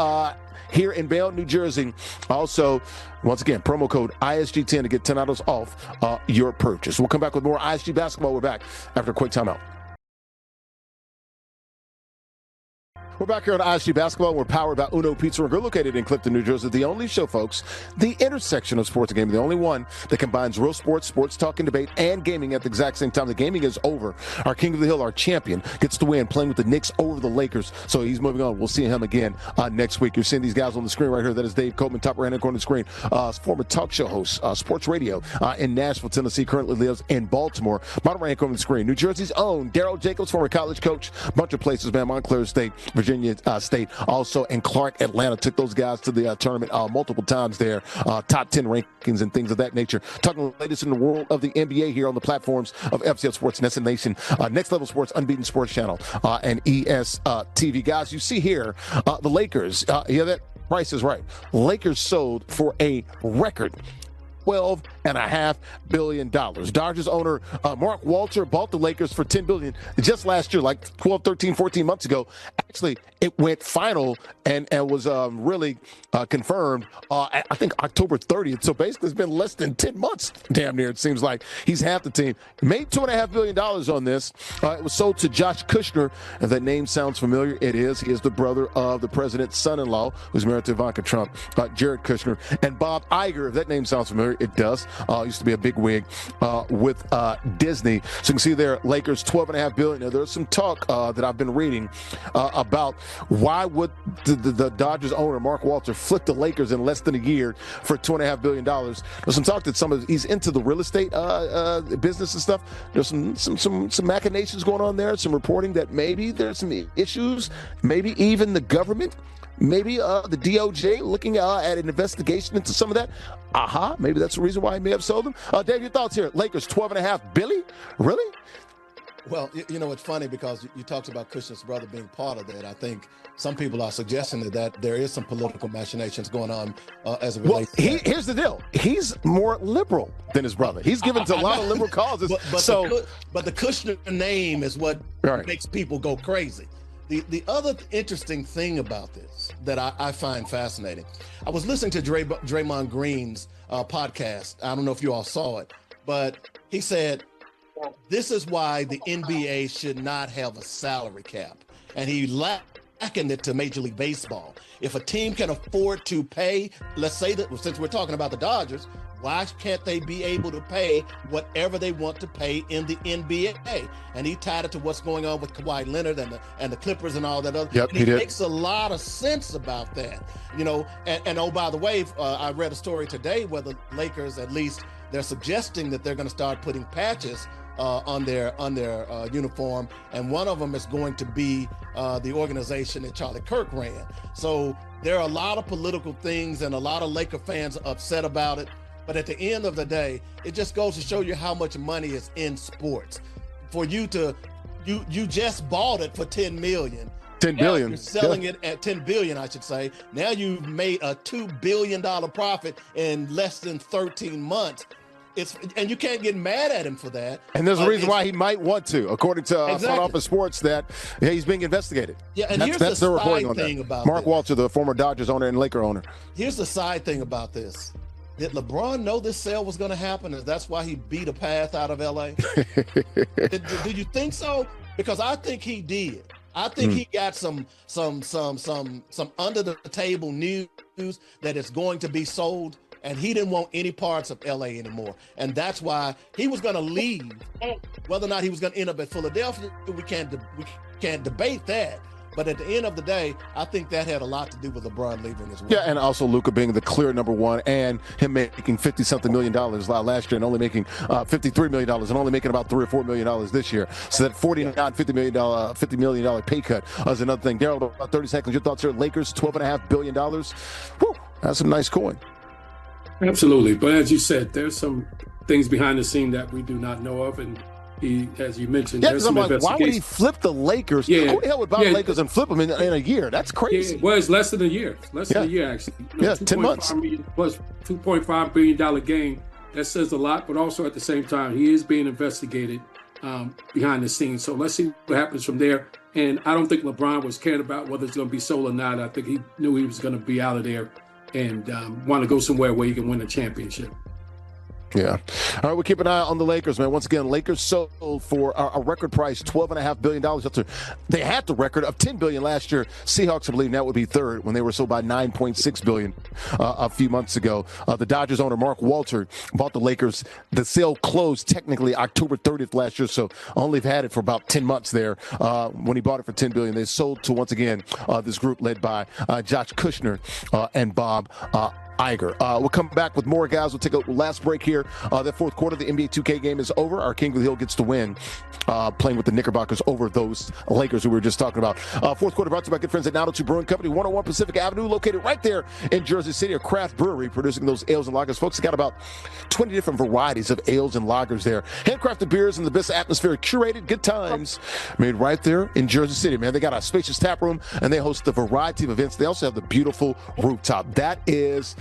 Speaker 1: here in Bayonne, New Jersey. Also, once again, promo code ISG10 to get $10 off your purchase. We'll come back with more ISG basketball. We're back after a quick timeout. We're back here on ISG Basketball. We're powered by Uno Pizza and Grill, located in Clifton, New Jersey. The only show, folks, the intersection of sports and gaming. The only one that combines real sports, sports talk and debate, and gaming at the exact same time. The gaming is over. Our King of the Hill, our champion, gets the win playing with the Knicks over the Lakers. So he's moving on. We'll see him again next week. You're seeing these guys on the screen right here. That is Dave Copeman, top right-hand corner of the screen. Former talk show host, sports radio in Nashville, Tennessee. Currently lives in Baltimore. Bottom right-hand corner of the screen. New Jersey's own Daryl Jacobs, former college coach. Bunch of places, man. Montclair State, Virginia State. Also, and Clark, Atlanta, took those guys to the tournament multiple times there. Top 10 rankings and things of that nature. Talking the latest in the world of the NBA here on the platforms of FCS Sports, Nesson Nation, Next Level Sports, Unbeaten Sports Channel, and ES TV. Guys, you see here, the Lakers, that price is right. Lakers sold for a record $12.5 billion. Dodgers owner Mark Walter bought the Lakers for $10 billion just last year, like 12, 13, 14 months ago. Actually, it went final and was really confirmed, I think, October 30th. So basically, it's been less than 10 months, damn near, it seems like. He's half the team. Made $2.5 billion on this. It was sold to Josh Kushner. If that name sounds familiar, it is. He is the brother of the president's son-in-law, who's married to Ivanka Trump, Jared Kushner. And Bob Iger, if that name sounds familiar, it does. Used to be a big wig with Disney. So you can see there, Lakers $12.5 billion. Now, there's some talk that I've been reading about why would the Dodgers owner Mark Walter flip the Lakers in less than a year for $2.5 billion. There's some talk that he's into the real estate business and stuff. There's some machinations going on there. Some reporting that maybe there's some issues. Maybe even the government. Maybe the DOJ looking at an investigation into some of that. Maybe that's the reason why he may have sold them. Dave, your thoughts here? Lakers $12.5 billion? Really?
Speaker 2: Well, it's funny because you talked about Kushner's brother being part of that. I think some people are suggesting that there is some political machinations going on as it relates.
Speaker 1: Well, here's the deal. He's more liberal than his brother. He's given to a lot of liberal causes.
Speaker 2: But the Kushner name is what makes people go crazy. The other interesting thing about this that I find fascinating, I was listening to Draymond Green's podcast. I don't know if you all saw it, but he said, this is why the NBA should not have a salary cap. And he likened it to Major League Baseball. If a team can afford to pay, let's say that, since we're talking about the Dodgers, why can't they be able to pay whatever they want to pay in the NBA? And he tied it to what's going on with Kawhi Leonard and the Clippers and all that other.
Speaker 1: Yep,
Speaker 2: and he makes a lot of sense about that, And oh, by the way, I read a story today where the Lakers, at least, they're suggesting that they're going to start putting patches on their uniform, and one of them is going to be the organization that Charlie Kirk ran. So there are a lot of political things, and a lot of Laker fans are upset about it. But at the end of the day, it just goes to show you how much money is in sports. For you to, you just bought it for $10 million.
Speaker 1: 10 billion.
Speaker 2: You're selling it at 10 billion, I should say. Now you've made a $2 billion profit in less than 13 months. And you can't get mad at him for that.
Speaker 1: And there's a reason why he might want to, according to Front Office Sports, that he's being investigated.
Speaker 2: Yeah, and
Speaker 1: that's
Speaker 2: here's
Speaker 1: the
Speaker 2: the
Speaker 1: reporting
Speaker 2: side
Speaker 1: on
Speaker 2: thing
Speaker 1: that.
Speaker 2: about
Speaker 1: Mark
Speaker 2: this.
Speaker 1: Walter, the former Dodgers owner and Laker owner.
Speaker 2: Here's the side thing about this. Did LeBron know this sale was going to happen, and that's why he beat a path out of LA? Do you think so? Because I think he did. I think he got some under the table news that it's going to be sold, and he didn't want any parts of LA anymore. And that's why he was going to leave. Whether or not he was going to end up at Philadelphia, we can't debate that. But at the end of the day, I think that had a lot to do with LeBron leaving as well.
Speaker 1: Yeah, and also Luka being the clear number one, and him making $50-something million last year, and only making $53 million, and only making about $3 or $4 million this year. So that $50 million pay cut is another thing. Daryl, about 30 seconds. Your thoughts here? Lakers, $12.5 billion. Whew, that's some nice coin.
Speaker 3: Absolutely, but as you said, there's some things behind the scene that we do not know of, and he, as you mentioned, there's some
Speaker 1: like, why would he flip the Lakers?
Speaker 3: Yeah.
Speaker 1: Who the hell would buy the Lakers and flip them in a year? That's crazy.
Speaker 3: Yeah, well, it's less than a year. Less than a year, actually.
Speaker 1: 10 months.
Speaker 3: Plus $2.5 billion gain. That says a lot, but also at the same time, he is being investigated behind the scenes. So let's see what happens from there. And I don't think LeBron was caring about whether it's going to be sold or not. I think he knew he was going to be out of there and want to go somewhere where he can win a championship.
Speaker 1: Yeah. All right, we'll keep an eye on the Lakers, man. Once again, Lakers sold for a record price, $12.5 billion. After they had the record of $10 billion last year. Seahawks, I believe, that would be third when they were sold by $9.6 billion a few months ago. The Dodgers owner, Mark Walter, bought the Lakers. The sale closed technically October 30th last year, so only have had it for about 10 months there when he bought it for $10 billion. They sold to, once again, this group led by Josh Kushner and Bob Iger. We'll come back with more, guys. We'll take a last break here. That fourth quarter, the NBA 2K game is over. Our King of the Hill gets to win playing with the Knickerbockers over those Lakers who we were just talking about. Fourth quarter brought to you by good friends at 902 Brewing Company, 101 Pacific Avenue, located right there in Jersey City, a craft brewery producing those ales and lagers. Folks, got about 20 different varieties of ales and lagers there. Handcrafted beers in the best atmosphere, curated good times made right there in Jersey City, man. They got a spacious tap room, and they host a variety of events. They also have the beautiful rooftop. That is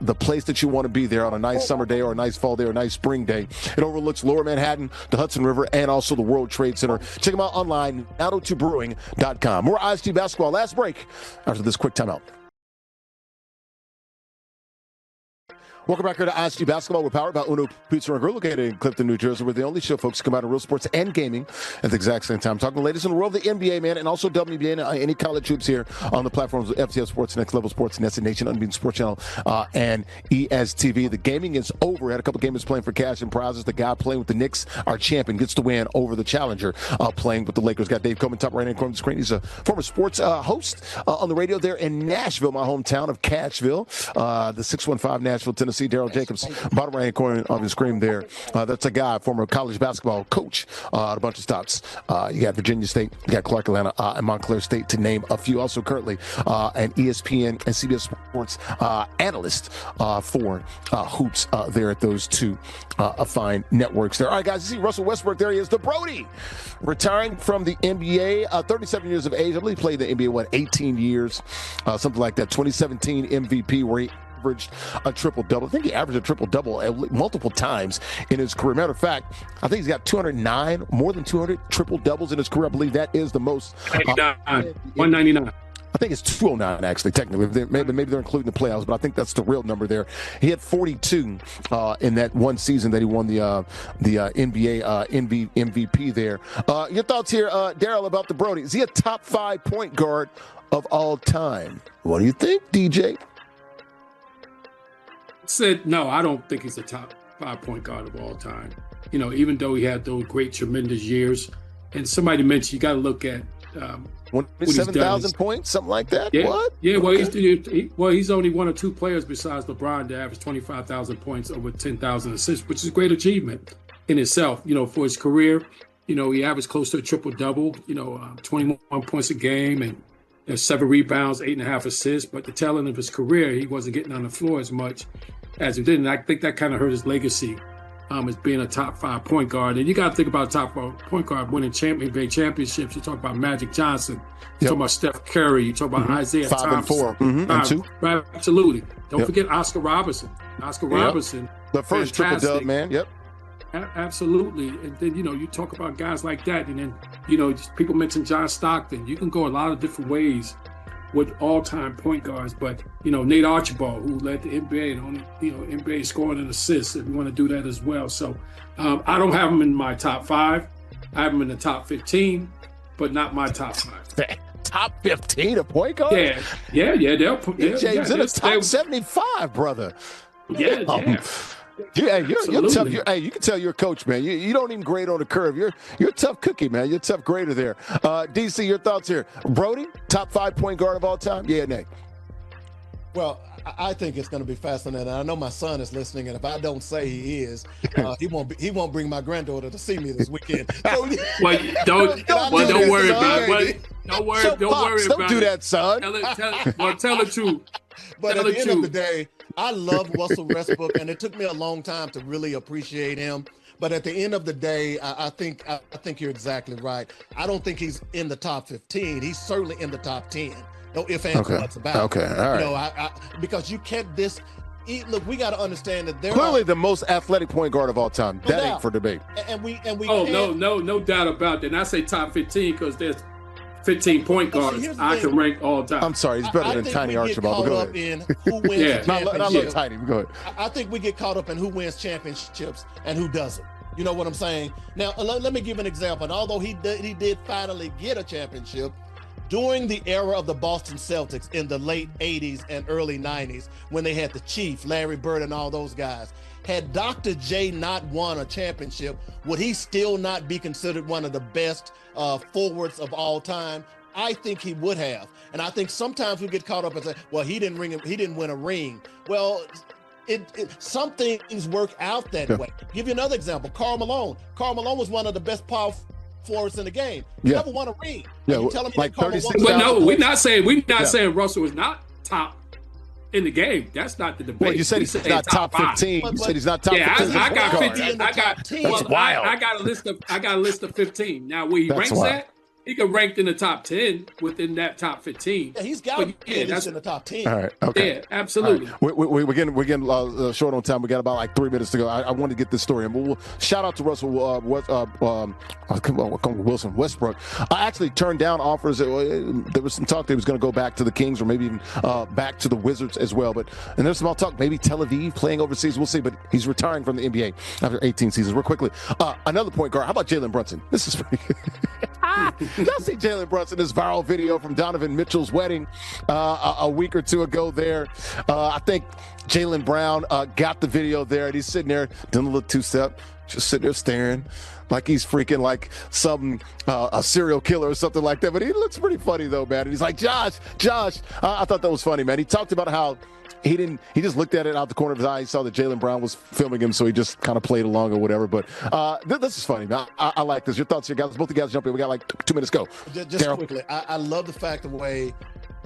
Speaker 1: the place that you want to be there on a nice summer day or a nice fall day or a nice spring day. It overlooks Lower Manhattan, the Hudson River, and also the World Trade Center. Check them out online, 902brewing.com. More ISG basketball. Last break after this quick timeout. Welcome back here to ISG Basketball. We're powered by Uno Pizza and Grill, located in Clifton, New Jersey. We're the only show, folks, to come out of real sports and gaming at the exact same time. Talking the latest in the world of the NBA, man, and also WNBA and any college hoops here on the platforms of FCS Sports, Next Level Sports, Nested Nation, Unbeaten Sports Channel, and ESTV. The gaming is over. Had a couple gamers playing for cash and prizes. The guy playing with the Knicks, our champion, gets the win over the challenger playing with the Lakers. Got Dave Coleman, top right-hand corner of the screen. He's a former sports host on the radio there in Nashville, my hometown of Cashville, the 615 Nashville, Tennessee. Daryl Jacobs, bottom right-hand corner of the screen there. That's a guy, former college basketball coach at a bunch of stops. You got Virginia State, you got Clark Atlanta, and Montclair State, to name a few. Also currently an ESPN and CBS Sports analyst for hoops there at those two fine networks there. All right, guys, you see Russell Westbrook. There he is, the Brody, retiring from the NBA, 37 years of age. I believe he played the NBA, 18 years, something like that. 2017 MVP, where he averaged a triple-double. I think he averaged a triple-double multiple times in his career. Matter of fact, I think he's got 209, more than 200 triple-doubles in his career. I believe that is the most.
Speaker 3: 199.
Speaker 1: I think it's 209, actually, technically. Maybe they're including the playoffs, but I think that's the real number there. He had 42 in that one season that he won the NBA MVP there. Your thoughts here, Daryl, about the Brody. Is he a top 5 point guard of all time? What do you think, DJ?
Speaker 3: Said no, I don't think he's a top 5 point guard of all time. You know, even though he had those great, tremendous years. And somebody mentioned you got to look at
Speaker 1: 7,000 points, something like that.
Speaker 3: Yeah,
Speaker 1: what?
Speaker 3: Yeah, well,
Speaker 1: okay.
Speaker 3: He's only one or two players besides LeBron to average 25,000 points over 10,000 assists, which is a great achievement. in itself. For his career, he averaged close to a triple-double, 21 points a game and 7 rebounds, 8.5 assists. But the tail end of his career, he wasn't getting on the floor as much as he did. And I think that kind of hurt his legacy as being a top 5 point guard. And you got to think about top 5 point guard winning NBA championships. You talk about Magic Johnson. You talk about Steph Curry. You talk about Isaiah
Speaker 1: 5 and 4. And 2.
Speaker 3: Right, absolutely. Don't forget Oscar Robertson. Robertson.
Speaker 1: The first triple-dub, man. Yep.
Speaker 3: Absolutely. And then, you talk about guys like that. And then, people mention John Stockton. You can go a lot of different ways with all-time point guards. But, Nate Archibald, who led the NBA and only, NBA scoring and assists, if you want to do that as well. So I don't have them in my top 5. I have them in the top 15, but not my top 5.
Speaker 1: Top 15 of point guards?
Speaker 3: Yeah.
Speaker 1: James in the top 75, brother.
Speaker 3: Yeah.
Speaker 1: You're tough. You can tell you're a coach, man. You don't even grade on the curve. You're a tough cookie, man. You're a tough grader there. DC, your thoughts here? Brody, top 5 point guard of all time? Yeah, Nick.
Speaker 2: Well, I think it's going to be fascinating. I know my son is listening, and if I don't say he is, he won't bring my granddaughter to see me this weekend. So,
Speaker 3: don't worry about it. Don't worry about it.
Speaker 1: Don't do that, son.
Speaker 3: Tell the truth.
Speaker 2: But at the end of the day, I love Russell Westbrook, and it took me a long time to really appreciate him. But at the end of the day, I think you're exactly right. I don't think he's in the top 15. He's certainly in the top 10. No ifs, ands, or buts about it.
Speaker 1: Okay, all right.
Speaker 2: Because you can't look, we got to understand that there
Speaker 1: clearly the most athletic point guard of all time. That ain't for debate.
Speaker 2: And we.
Speaker 3: Oh, no doubt about that. And I say top 15 because there's 15 point guards I can rank all time.
Speaker 1: I'm sorry, he's better than Tiny Archibald. Go ahead.
Speaker 2: In who wins
Speaker 1: I love Tiny. Go ahead.
Speaker 2: I think we get caught up in who wins championships and who doesn't. You know what I'm saying? Now, let me give an example. And although he did finally get a championship, during the era of the Boston Celtics in the late 80s and early 90s, when they had the Chief, Larry Bird, and all those guys, had Dr. J not won a championship, would he still not be considered one of the best forwards of all time? I think he would have. And I think sometimes we get caught up and say, well, he didn't win a ring. Well, some things work out that way. Give you another example. Karl Malone. Karl Malone was one of the best power forwards in the game. He never won a ring.
Speaker 1: Yeah,
Speaker 2: you telling me
Speaker 1: like 36.
Speaker 3: But no, we're not saying Russell is not top in the game. That's not the debate.
Speaker 1: Well, you said he's not top 15. You said he's not top 15.
Speaker 3: I got 15.
Speaker 1: That's wild.
Speaker 3: I got a list of 15. Now where he ranks at, he got ranked in the top 10 within that top 15.
Speaker 2: Yeah, he's got to be in the top 10.
Speaker 1: All right. Okay.
Speaker 3: Yeah, absolutely.
Speaker 1: Right. We're getting short on time. We got about like 3 minutes to go. I want to get this story in. We'll shout out to Russell Wilson Westbrook. I actually turned down offers. There was some talk that he was going to go back to the Kings or maybe even back to the Wizards as well. And there's some talk, maybe Tel Aviv playing overseas. We'll see. But he's retiring from the NBA after 18 seasons. Real quickly, another point guard. How about Jalen Brunson? This is pretty Y'all see Jalen Brunson, this viral video from Donovan Mitchell's wedding a week or two ago there. I think Jaylen Brown got the video there, and he's sitting there doing a little two-step, just sitting there staring like he's freaking like some a serial killer or something like that. But he looks pretty funny, though, man. And he's like, Josh. I thought that was funny, man. He talked about how he just looked at it out the corner of his eye. He saw that Jaylen Brown was filming him, so he just kind of played along or whatever. But this is funny, man. I like this. Your thoughts here, guys? Both of you guys jump in. We got like 2 minutes to go.
Speaker 2: Just quickly, I love the fact the way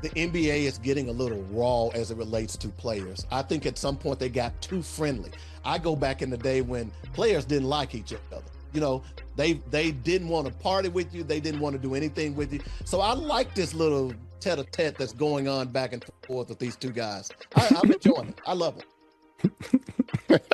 Speaker 2: the NBA is getting a little raw as it relates to players. I think at some point they got too friendly. I go back in the day when players didn't like each other. You know, they didn't want to party with you. They didn't want to do anything with you. So I like this little tete-a-tete that's going on back and forth with these two guys. I'm enjoying it. I love it.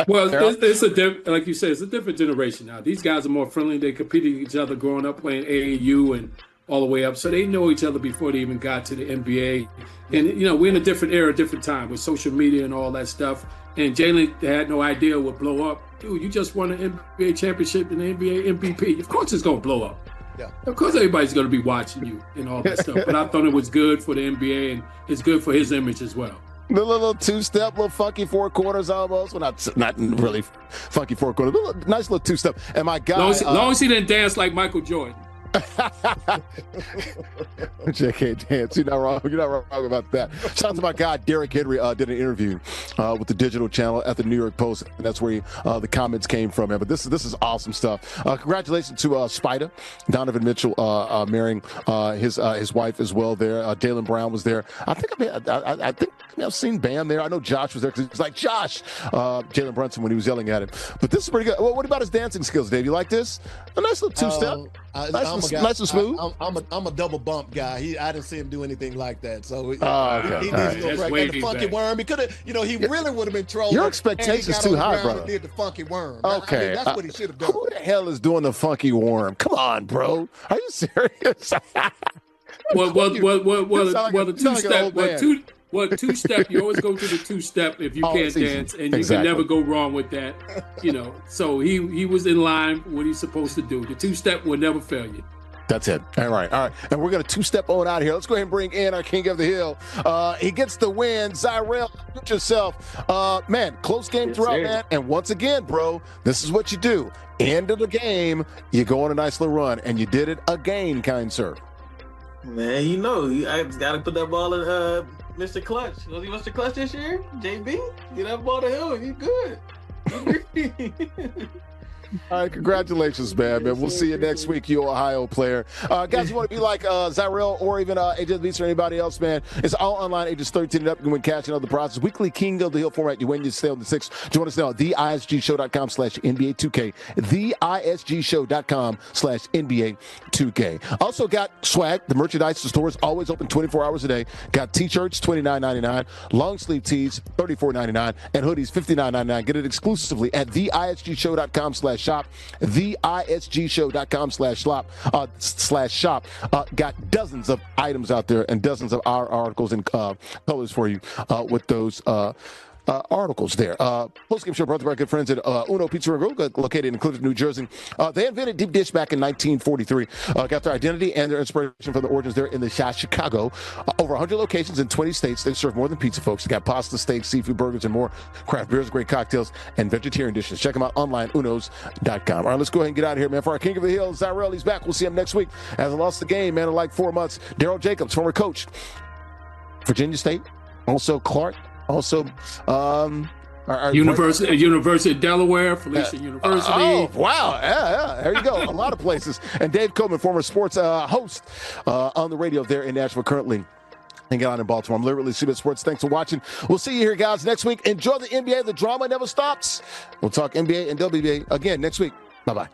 Speaker 3: Well, it's like you said, it's a different generation now. These guys are more friendly. They competed with each other growing up playing AAU and all the way up. So they know each other before they even got to the NBA. And, you know, we're in a different era, different time with social media and all that stuff. And Jalen had no idea it would blow up. Dude, you just won an NBA championship and an NBA MVP. Of course it's going to blow up. Yeah. Of course everybody's going to be watching you and all that stuff. But I thought it was good for the NBA, and it's good for his image as well.
Speaker 1: The little two-step, little funky four corners almost. Well, not really funky four corners, but nice little two-step. And my guy...
Speaker 3: Long as he didn't dance like Michael Jordan.
Speaker 1: JK Dance, you're not wrong. You're not wrong about that. Shout out to my guy Derek Henry. Did an interview with the digital channel at the New York Post, and that's where the comments came from. But this is awesome stuff. Congratulations to Spider, Donovan Mitchell marrying his wife as well. There, Dalen Brown was there. I think I've seen Bam there. I know Josh was there because he was like Josh, Jalen Brunson when he was yelling at him. But this is pretty good. Well, what about his dancing skills, Dave? You like this? A nice little two-step. Nice and smooth.
Speaker 2: I'm a double bump guy. I didn't see him do anything like that. So he
Speaker 3: right.
Speaker 2: the funky worm. He could have, he really would have been trolling.
Speaker 1: Your expectations too high, brother.
Speaker 2: Did the funky worm?
Speaker 1: Okay,
Speaker 2: that's what he should have done.
Speaker 1: Who the hell is doing the funky worm? Come on, bro. Are you serious?
Speaker 3: Two-step, you always go to the two-step if you can't dance, and you can never go wrong with that. So he was in line with what he's supposed to do. The two-step will never fail you.
Speaker 1: That's it. All right. And we're going to two-step on out of here. Let's go ahead and bring in our King of the Hill. He gets the win. Zyrell, put yourself. Man, close game throughout, man. And once again, bro, this is what you do. End of the game, you go on a nice little run, and you did it again, kind sir.
Speaker 5: Man, I got to put that ball in Mr. Clutch. Was he Mr. Clutch this year? JB? Get that ball to him. You good.
Speaker 1: All right, congratulations, man. We'll see you next week, you Ohio player. Guys, you want to be like Zyrell or even AJ Beats or anybody else, man? It's all online, ages 13 and up. You can win cash and other prizes. Weekly King of the Hill format. You win, you stay on the 6th. Join us now at theisgshow.com/NBA2K. Theisgshow.com/NBA2K. Also got swag. The merchandise, the store is always open 24 hours a day. Got t-shirts, $29.99. Long sleeve tees, $34.99. And hoodies, $59.99. Get it exclusively at theisgshow.com/shop. theisgshow.com/shop. Got dozens of items out there and dozens of our articles and colors for you with those articles there. Post-game show brought to you by our good friends at Uno Pizza and Grill, located in Clifton, New Jersey. They invented deep dish back in 1943. Got their identity and their inspiration from the origins there in the Chicago. Over 100 locations in 20 states. They serve more than pizza, folks. They got pasta, steaks, seafood, burgers, and more. Craft beers, great cocktails, and vegetarian dishes. Check them out online, unos.com. All right, let's go ahead and get out of here, man. For our King of the Hill, Zyrell, he's back. We'll see him next week. Hasn't lost the game, man, in like 4 months. Daryl Jacobs, former coach, Virginia State. Also Clark. Also,
Speaker 3: University of Delaware, Felicia University.
Speaker 1: Oh, wow. Yeah. There you go. A lot of places. And Dave Coleman, former sports host on the radio there in Nashville, currently hanging out in Baltimore. I'm literally CBS Sports. Thanks for watching. We'll see you here, guys, next week. Enjoy the NBA. The drama never stops. We'll talk NBA and WNBA again next week. Bye-bye.